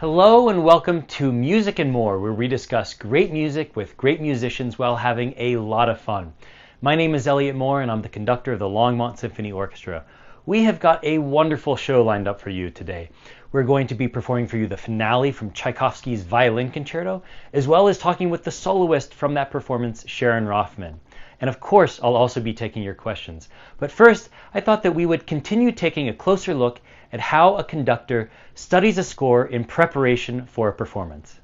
Hello and welcome to Music and More, where we discuss great music with great musicians while having a lot of fun. My name is Elliot Moore and I'm the conductor of the Longmont Symphony Orchestra. We have got a wonderful show lined up for you today. We're going to be performing for you the finale from Tchaikovsky's Violin Concerto, as well as talking with the soloist from that performance, Sharon Roffman. And of course, I'll also be taking your questions. But first, I thought that we would continue taking a closer look at how a conductor studies a score in preparation for a performance.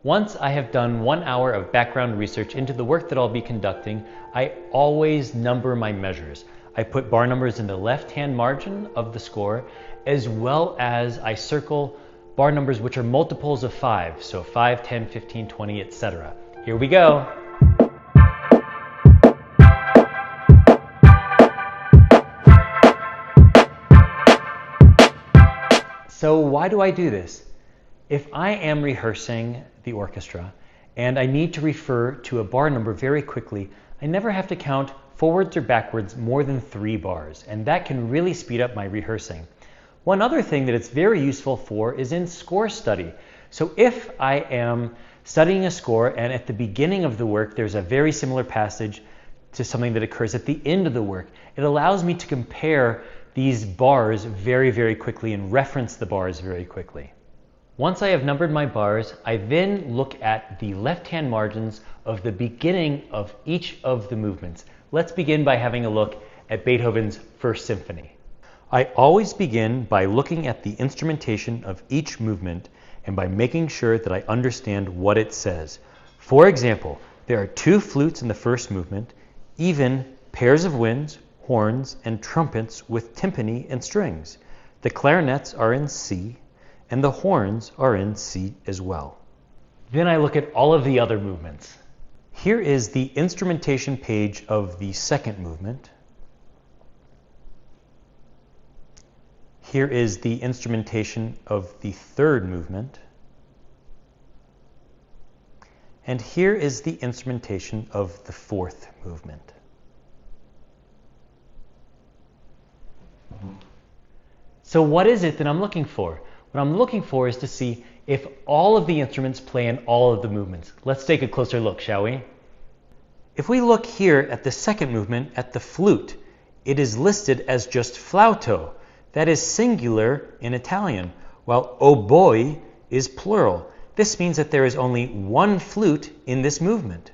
Once I have done 1 hour of background research into the work that I'll be conducting, I always number my measures. I put bar numbers in the left-hand margin of the score, as well as I circle bar numbers which are multiples of 5, so 5, 10, 15, 20, etc. Here we go. So why do I do this? If I am rehearsing the orchestra and I need to refer to a bar number very quickly, I never have to count forwards or backwards more than 3 bars, and that can really speed up my rehearsing. One other thing that it's very useful for is in score study. So if I am studying a score and at the beginning of the work there's a very similar passage to something that occurs at the end of the work, it allows me to compare these bars very quickly and reference the bars very quickly. Once I have numbered my bars, I then look at the left-hand margins of the beginning of each of the movements. Let's begin by having a look at Beethoven's First Symphony. I always begin by looking at the instrumentation of each movement and by making sure that I understand what it says. For example, there are 2 flutes in the first movement, even pairs of winds, horns, and trumpets with timpani and strings. The clarinets are in C, and the horns are in C as well. Then I look at all of the other movements. Here is the instrumentation page of the second movement. Here is the instrumentation of the third movement. And here is the instrumentation of the fourth movement. So what is it that I'm looking for? What I'm looking for is to see if all of the instruments play in all of the movements. Let's take a closer look, shall we? If we look here at the second movement, at the flute, it is listed as just flauto. That is singular in Italian, while oboe is plural. This means that there is only 1 flute in this movement.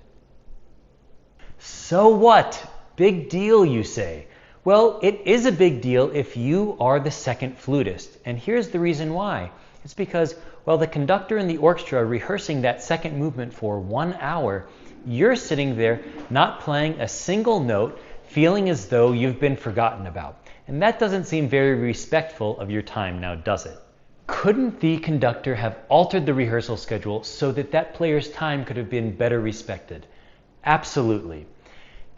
So what? Big deal, you say? Well, it is a big deal if you are the second flutist, and here's the reason why. It's because while the conductor and the orchestra are rehearsing that second movement for 1 hour, you're sitting there not playing a single note, feeling as though you've been forgotten about. And that doesn't seem very respectful of your time, now does it? Couldn't the conductor have altered the rehearsal schedule so that that player's time could have been better respected? Absolutely.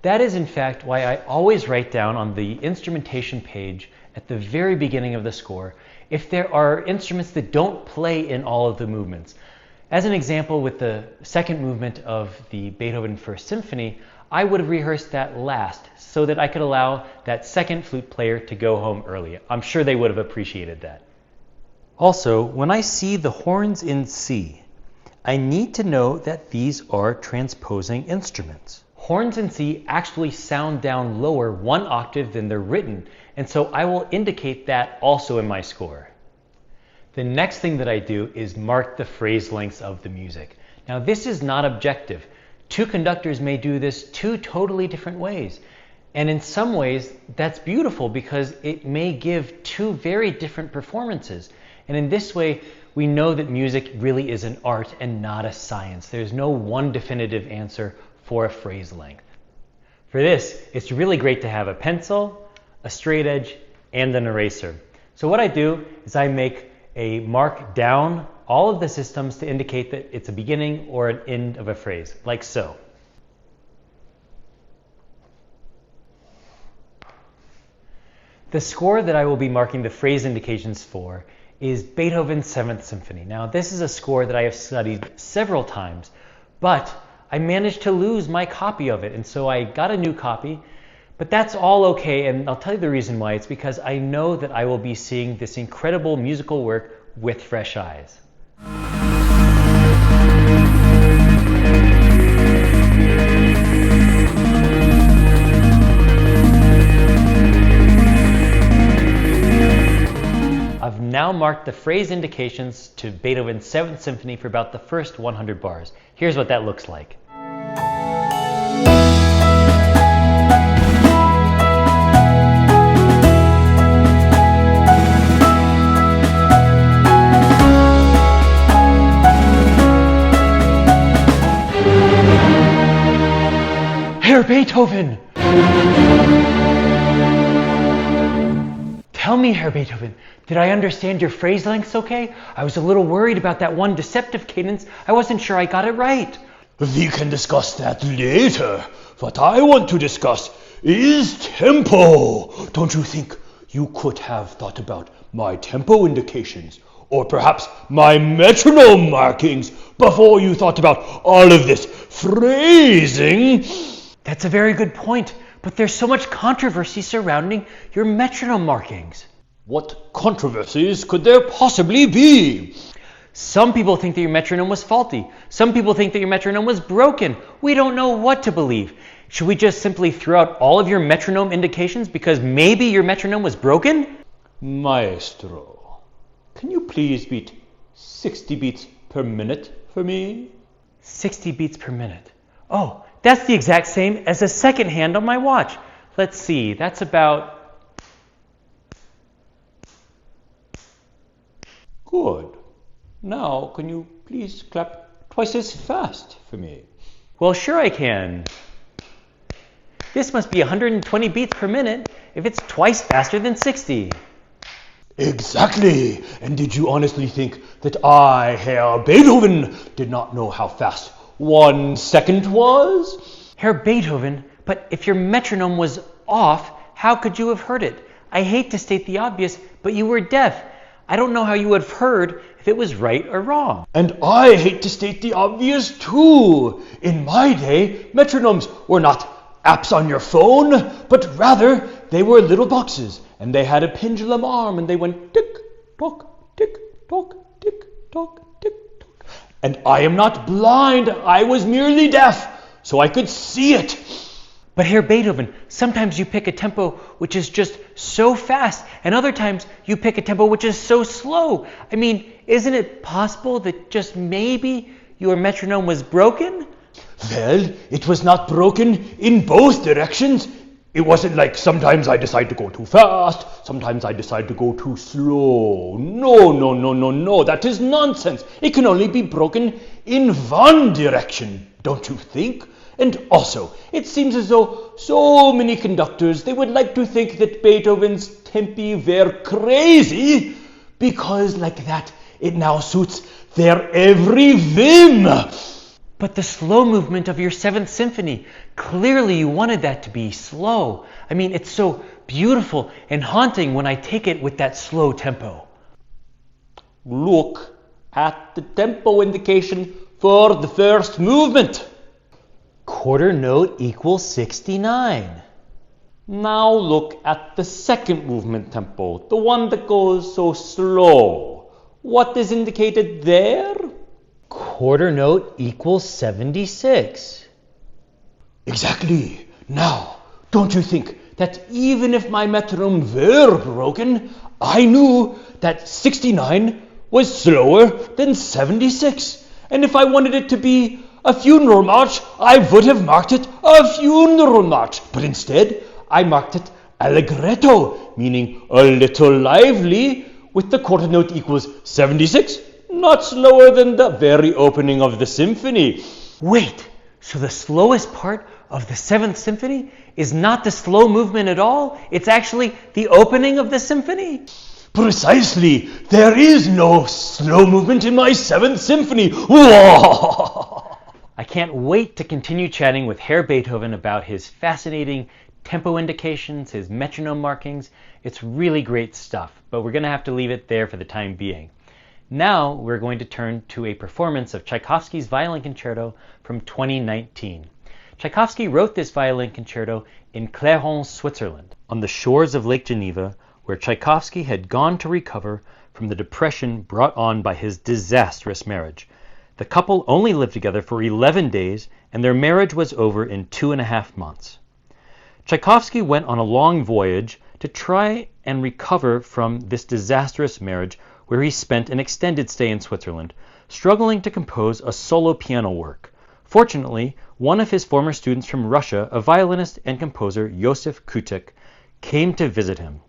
That is in fact why I always write down on the instrumentation page at the very beginning of the score if there are instruments that don't play in all of the movements. As an example, with the second movement of the Beethoven First Symphony, I would have rehearsed that last so that I could allow that second flute player to go home early. I'm sure they would have appreciated that. Also, when I see the horns in C, I need to know that these are transposing instruments. Horns in C actually sound down lower 1 octave than they're written, and so I will indicate that also in my score. The next thing that I do is mark the phrase lengths of the music. Now this is not objective. 2 conductors may do this 2 totally different ways. And in some ways that's beautiful because it may give 2 very different performances. And in this way we know that music really is an art and not a science. There's no one definitive answer for a phrase length. For this, it's really great to have a pencil, a straight edge, and an eraser. So what I do is I make a mark down all of the systems to indicate that it's a beginning or an end of a phrase, like so. The score that I will be marking the phrase indications for is Beethoven's 7th Symphony. Now this is a score that I have studied several times, but I managed to lose my copy of it, and so I got a new copy, but that's all okay, and I'll tell you the reason why. It's because I know that I will be seeing this incredible musical work with fresh eyes. I've now marked the phrase indications to Beethoven's 7th Symphony for about the first 100 bars. Here's what that looks like. Herr Beethoven! Tell me, Herr Beethoven, did I understand your phrase lengths okay? I was a little worried about that one deceptive cadence. I wasn't sure I got it right. We can discuss that later. What I want to discuss is tempo. Don't you think you could have thought about my tempo indications, or perhaps my metronome markings, before you thought about all of this phrasing? That's a very good point, but there's so much controversy surrounding your metronome markings. What controversies could there possibly be? Some people think that your metronome was faulty. Some people think that your metronome was broken. We don't know what to believe. Should we just simply throw out all of your metronome indications because maybe your metronome was broken? Maestro, can you please beat 60 beats per minute for me? 60 beats per minute. Oh, that's the exact same as the second hand on my watch. Let's see, that's about... Good. Now, can you please clap twice as fast for me? Well, sure I can. This must be 120 beats per minute if it's twice faster than 60. Exactly. And did you honestly think that I, Herr Beethoven, did not know how fast 1 second was? Herr Beethoven, but if your metronome was off, how could you have heard it? I hate to state the obvious, but you were deaf. I don't know how you would have heard if it was right or wrong. And I hate to state the obvious too. In my day, metronomes were not apps on your phone, but rather they were little boxes, and they had a pendulum arm, and they went tick-tock, tick-tock, tick-tock, tick-tock. And I am not blind, I was merely deaf, so I could see it. But Herr Beethoven, sometimes you pick a tempo which is just so fast, and other times you pick a tempo which is so slow. I mean, isn't it possible that just maybe your metronome was broken? Well, it was not broken in both directions. It wasn't like sometimes I decide to go too fast, sometimes I decide to go too slow. No, that is nonsense. It can only be broken in one direction, don't you think? And also, it seems as though so many conductors, they would like to think that Beethoven's tempi were crazy, because like that, it now suits their every whim. But the slow movement of your 7th Symphony, clearly you wanted that to be slow. I mean, it's so beautiful and haunting when I take it with that slow tempo. Look at the tempo indication for the first movement. Quarter note equals 69. Now look at the second movement tempo, the one that goes so slow. What is indicated there? Quarter note equals 76. Exactly. Now, don't you think that even if my metronome were broken, I knew that 69 was slower than 76. And if I wanted it to be a funeral march, I would have marked it a funeral march. But instead, I marked it allegretto, meaning a little lively, with the quarter note equals 76, not slower than the very opening of the symphony. Wait, so the slowest part of the 7th Symphony is not the slow movement at all? It's actually the opening of the symphony? Precisely. There is no slow movement in my 7th Symphony. Whoa! I can't wait to continue chatting with Herr Beethoven about his fascinating tempo indications, his metronome markings. It's really great stuff, but we're going to have to leave it there for the time being. Now we're going to turn to a performance of Tchaikovsky's Violin Concerto from 2019. Tchaikovsky wrote this violin concerto in Clermont, Switzerland, on the shores of Lake Geneva, where Tchaikovsky had gone to recover from the depression brought on by his disastrous marriage. The couple only lived together for 11 days, and their marriage was over in 2.5 months. Tchaikovsky went on a long voyage to try and recover from this disastrous marriage, where he spent an extended stay in Switzerland, struggling to compose a solo piano work. Fortunately, one of his former students from Russia, a violinist and composer, Josef Kotek, came to visit him.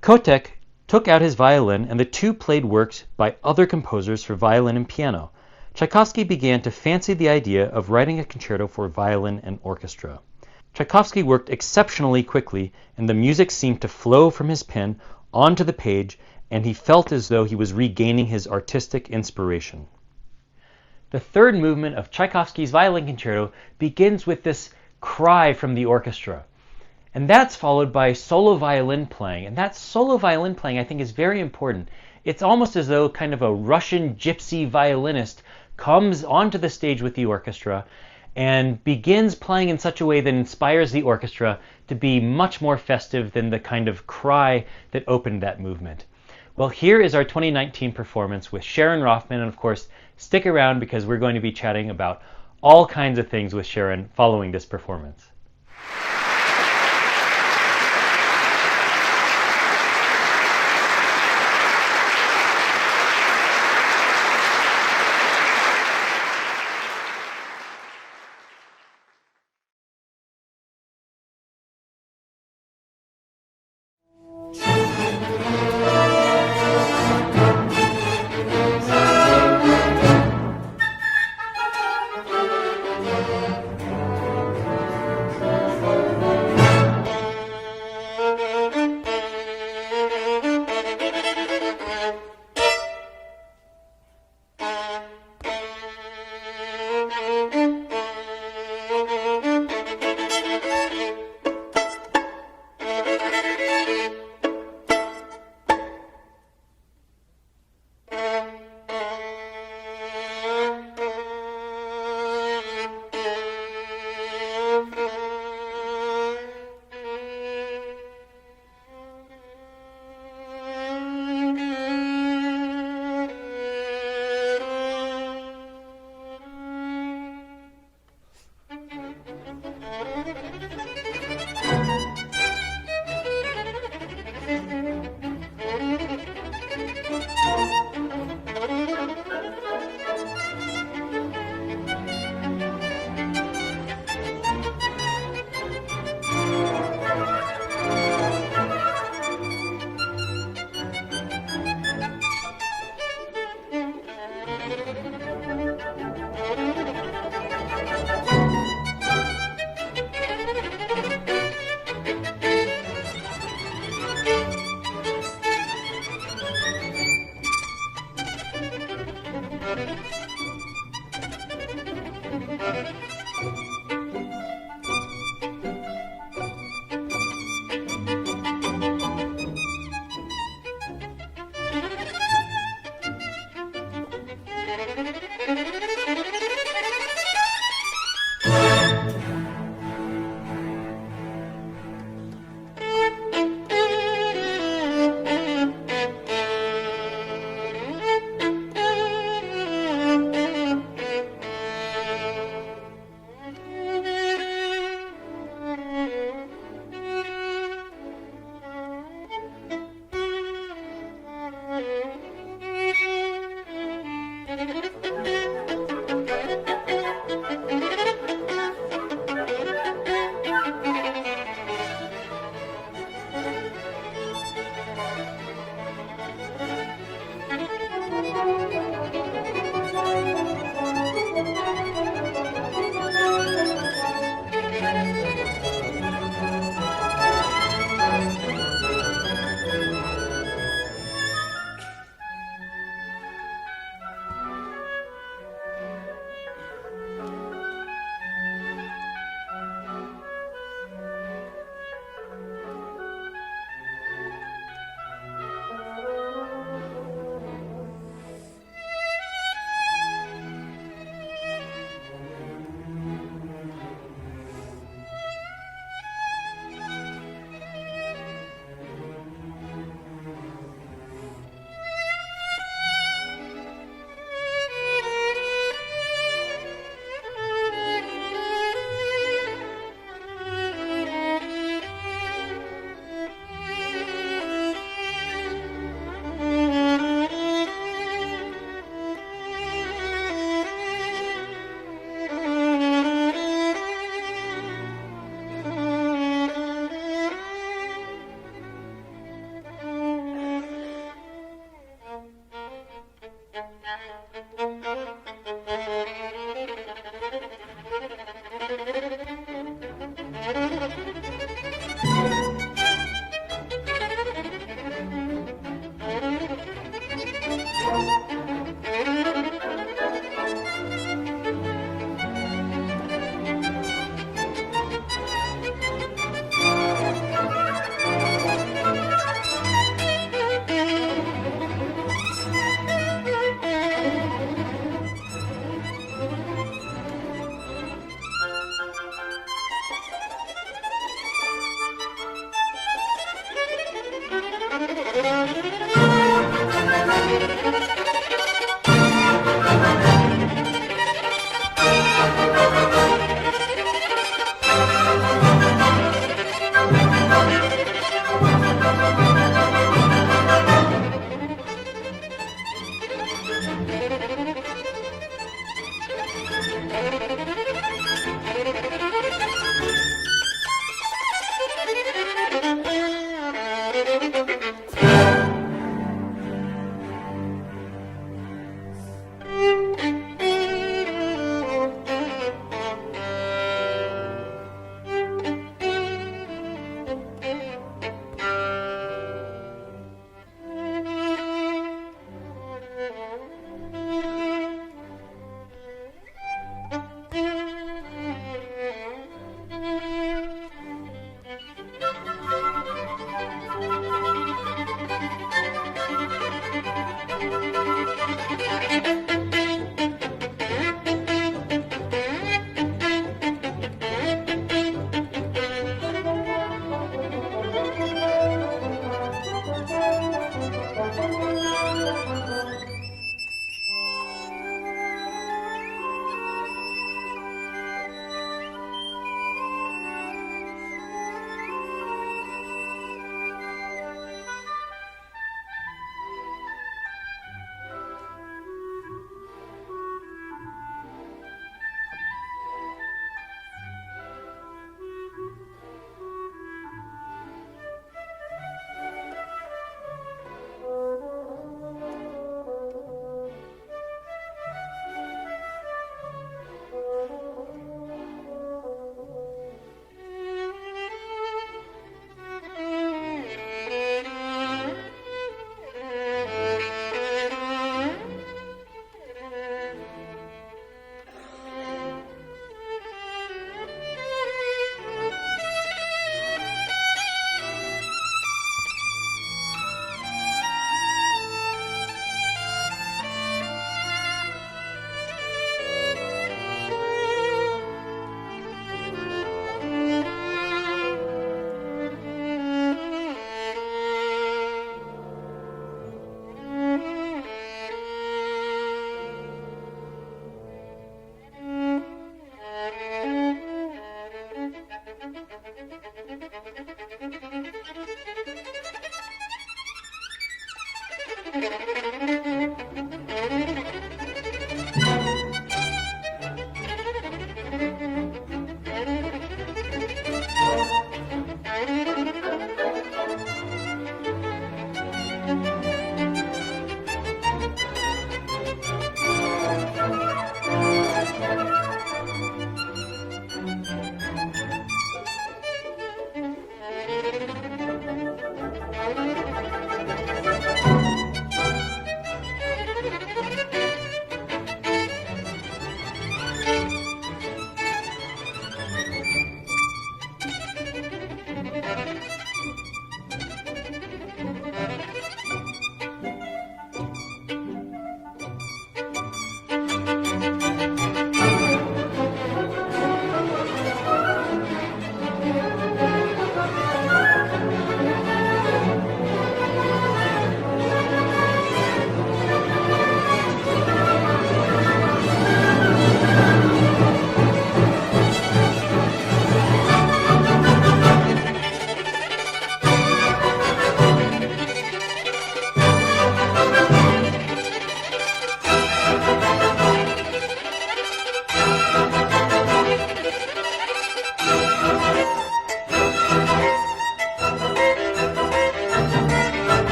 Kotek took out his violin, and the two played works by other composers for violin and piano. Tchaikovsky began to fancy the idea of writing a concerto for violin and orchestra. Tchaikovsky worked exceptionally quickly, and the music seemed to flow from his pen onto the page, and he felt as though he was regaining his artistic inspiration. The third movement of Tchaikovsky's violin concerto begins with this cry from the orchestra. And that's followed by solo violin playing. And that solo violin playing, I think, is very important. It's almost as though kind of a Russian gypsy violinist comes onto the stage with the orchestra and begins playing in such a way that inspires the orchestra to be much more festive than the kind of cry that opened that movement. Well, here is our 2019 performance with Sharon Roffman, and of course, stick around because we're going to be chatting about all kinds of things with Sharon following this performance.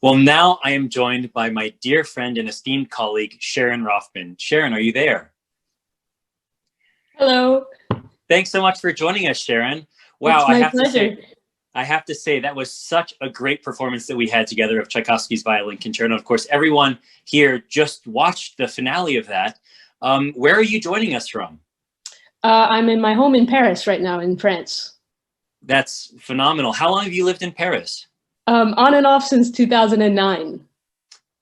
Well, now I am joined by my dear friend and esteemed colleague, Sharon Roffman. Sharon, are you there? Hello. Thanks so much for joining us, Sharon. Wow, It's my pleasure. I have to say that was such a great performance that we had together of Tchaikovsky's Violin Concerto. Of course, everyone here just watched the finale of that. Where are you joining us from? I'm in my home in Paris right now, in France. That's phenomenal. How long have you lived in Paris? On and off since 2009.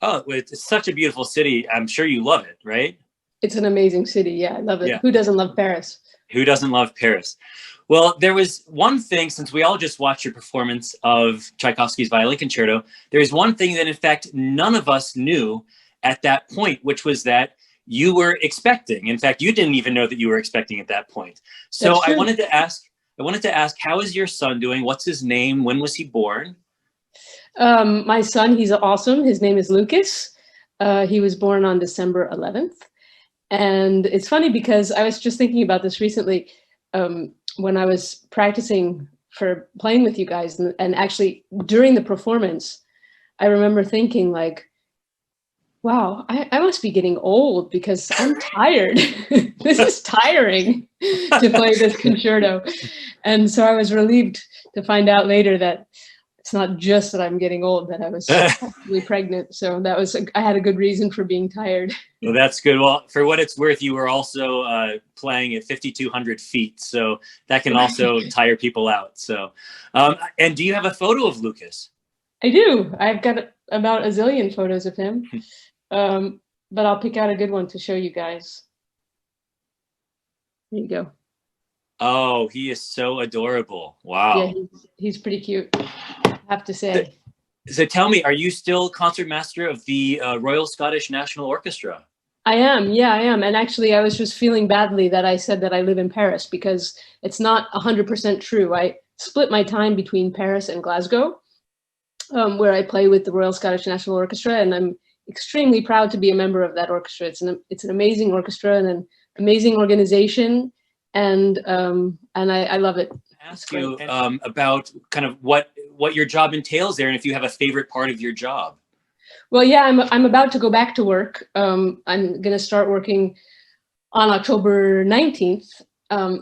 Oh, it's such a beautiful city. I'm sure you love it, right? It's an amazing city. Yeah, I love it. Yeah. Who doesn't love Paris? Who doesn't love Paris? Well, there was one thing, since we all just watched your performance of Tchaikovsky's Violin Concerto, there is one thing that, in fact, none of us knew at that point, which was that you were expecting. In fact, you didn't even know that you were expecting at that point. So I wanted to ask, how is your son doing? What's his name? When was he born? My son, he's awesome. His name is Lucas. He was born on December 11th. And it's funny because I was just thinking about this recently when I was practicing for playing with you guys. And actually during the performance, I remember thinking like, wow, I must be getting old because I'm tired. This is tiring to play this concerto. And so I was relieved to find out later that it's not just that I'm getting old, that I was actually pregnant. So that was, I had a good reason for being tired. Well, that's good. Well, for what it's worth, you were also playing at 5,200 feet. So that can also tire people out. So, and do you have a photo of Lucas? I do. I've got about a zillion photos of him. But I'll pick out a good one to show you guys. There you go. Oh, he is so adorable. Wow. Yeah, he's pretty cute, I have to say. So tell me, are you still concertmaster of the Royal Scottish National Orchestra? I am. Yeah, I am. And actually, I was just feeling badly that I said that I live in Paris because it's not 100% true. I split my time between Paris and Glasgow, where I play with the Royal Scottish National Orchestra, and I'm extremely proud to be a member of that orchestra. It's an amazing orchestra and an amazing organization, and I love it. Ask you about kind of what your job entails there, and if you have a favorite part of your job. Well, yeah, I'm about to go back to work. I'm going to start working on October 19th.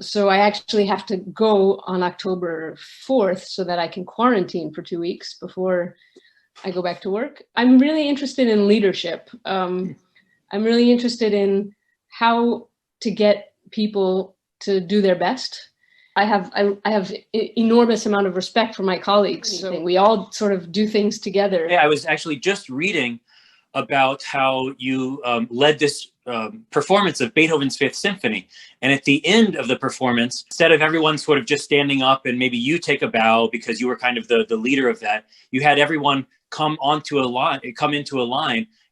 So I actually have to go on October 4th so that I can quarantine for 2 weeks before I go back to work. I'm really interested in leadership. I'm really interested in how to get people to do their best. I have enormous amount of respect for my colleagues. So we all sort of do things together. Yeah, I was actually just reading about how you led this performance of Beethoven's Fifth Symphony. And at the end of the performance, instead of everyone sort of just standing up and maybe you take a bow because you were kind of the leader of that, you had everyone come into a line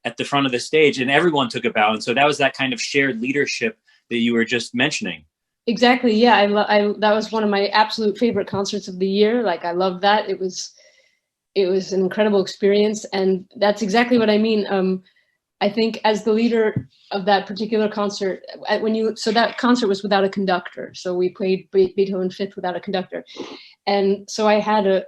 at the front of the stage, and everyone took a bow. And so that was that kind of shared leadership that you were just mentioning. Exactly. Yeah, that was one of my absolute favorite concerts of the year. Like, I loved that. It was an incredible experience, and that's exactly what I mean. I think as the leader of that particular concert, so that concert was without a conductor. So we played Beethoven Fifth without a conductor, and so I had a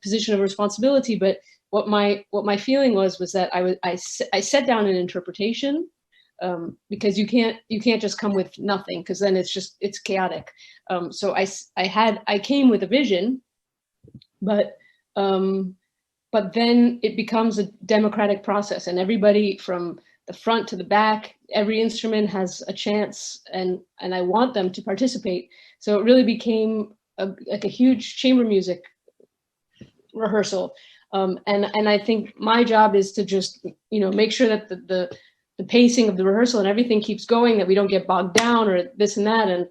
position of responsibility. But what my feeling was that I set down an interpretation. Because you can't just come with nothing, because then it's chaotic. So I came with a vision, but then it becomes a democratic process, and everybody from the front to the back, every instrument has a chance, and I want them to participate. So it really became like a huge chamber music rehearsal. And I think my job is to just, make sure that the pacing of the rehearsal and everything keeps going, that we don't get bogged down or this and that, and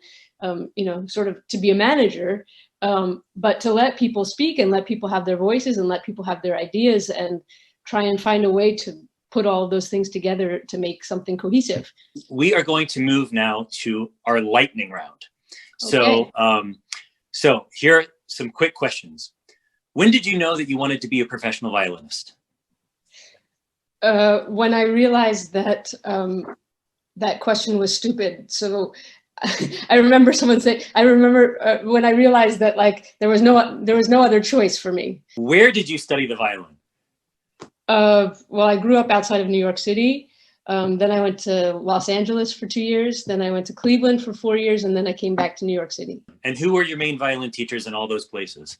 sort of to be a manager, but to let people speak and let people have their voices and let people have their ideas and try and find a way to put all of those things together to make something cohesive. We are going to move now to our lightning round. Okay. So here are some quick questions. When did you know that you wanted to be a professional violinist? When I realized that that question was stupid. So I remember someone say, when I realized that there was no other choice for me. Where did you study the violin? Well, I grew up outside of New York City. Then I went to Los Angeles for 2 years. Then I went to Cleveland for 4 years, and then I came back to New York City. And who were your main violin teachers in all those places?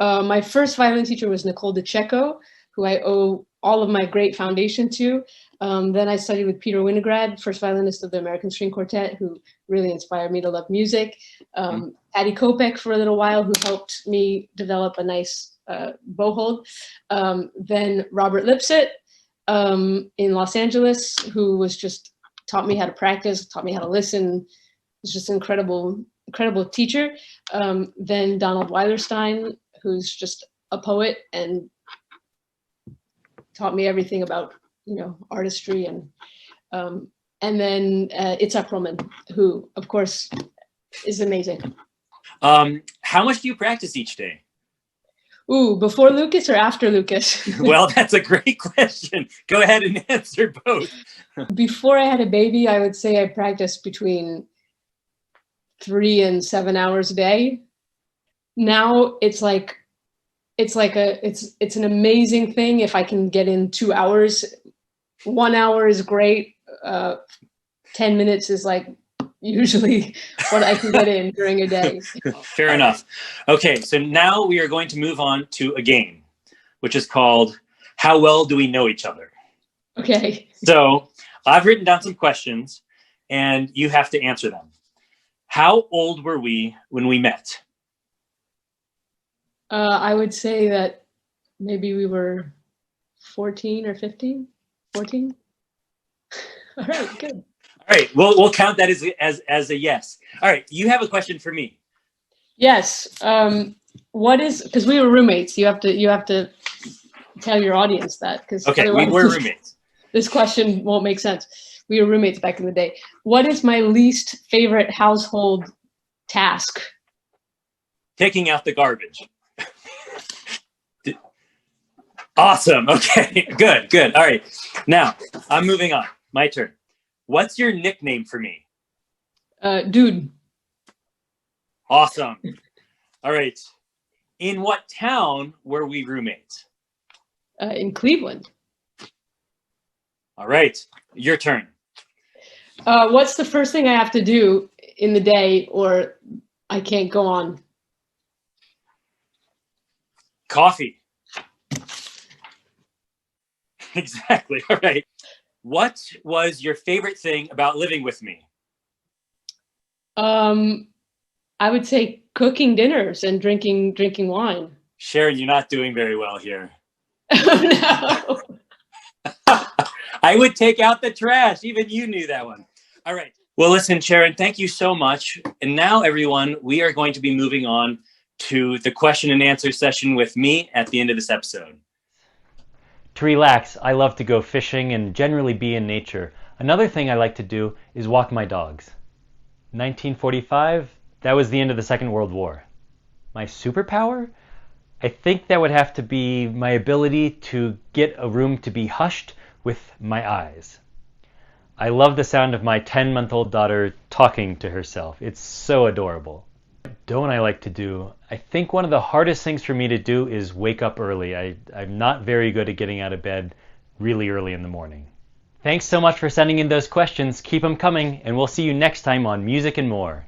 My first violin teacher was Nicole DeCecco, who I owe all of my great foundation to. Then I studied with Peter Winograd, first violinist of the American String Quartet, who really inspired me to love music. Patty Kopek for a little while, who helped me develop a nice bow hold. Then Robert Lipset in Los Angeles, who was just taught me how to practice, taught me how to listen. Was just an incredible teacher. Then Donald Weilerstein, who's just a poet and taught me everything about artistry, and then Itzhak Roman, who of course is amazing. How much do you practice each day? Ooh, before Lucas or after Lucas? Well, that's a great question. Go ahead and answer both. Before I had a baby, I would say I practiced between 3 and 7 hours a day. Now it's an amazing thing if I can get in 2 hours. 1 hour is great. 10 minutes is usually what I can get in during a day. Fair enough. Okay, so now we are going to move on to a game, which is called How Well Do We Know Each Other? Okay. So I've written down some questions, and you have to answer them. How old were we when we met? I would say that maybe we were 14 or 15. 14. All right, good. All right, we'll count that as a yes. All right, you have a question for me. Yes. What is, because we were roommates. You have to tell your audience that, because okay, we were roommates. This question won't make sense. We were roommates back in the day. What is my least favorite household task? Taking out the garbage. Awesome. Okay, good. All right. Now, I'm moving on. My turn. What's your nickname for me? Dude. Awesome. All right. In what town were we roommates? In Cleveland. All right. Your turn. What's the first thing I have to do in the day or I can't go on? Coffee. Exactly. All right. What was your favorite thing about living with me? I would say cooking dinners and drinking wine. Sharon, you're not doing very well here. Oh, no. I would take out the trash. Even you knew that one. All right. Well, listen, Sharon, thank you so much. And now, everyone, we are going to be moving on to the question and answer session with me at the end of this episode. To relax, I love to go fishing and generally be in nature. Another thing I like to do is walk my dogs. 1945, that was the end of the Second World War. My superpower? I think that would have to be my ability to get a room to be hushed with my eyes. I love the sound of my 10-month-old daughter talking to herself. It's so adorable. What don't I like to do? I think one of the hardest things for me to do is wake up early. I'm not very good at getting out of bed really early in the morning. Thanks so much for sending in those questions. Keep them coming, and we'll see you next time on Music and More.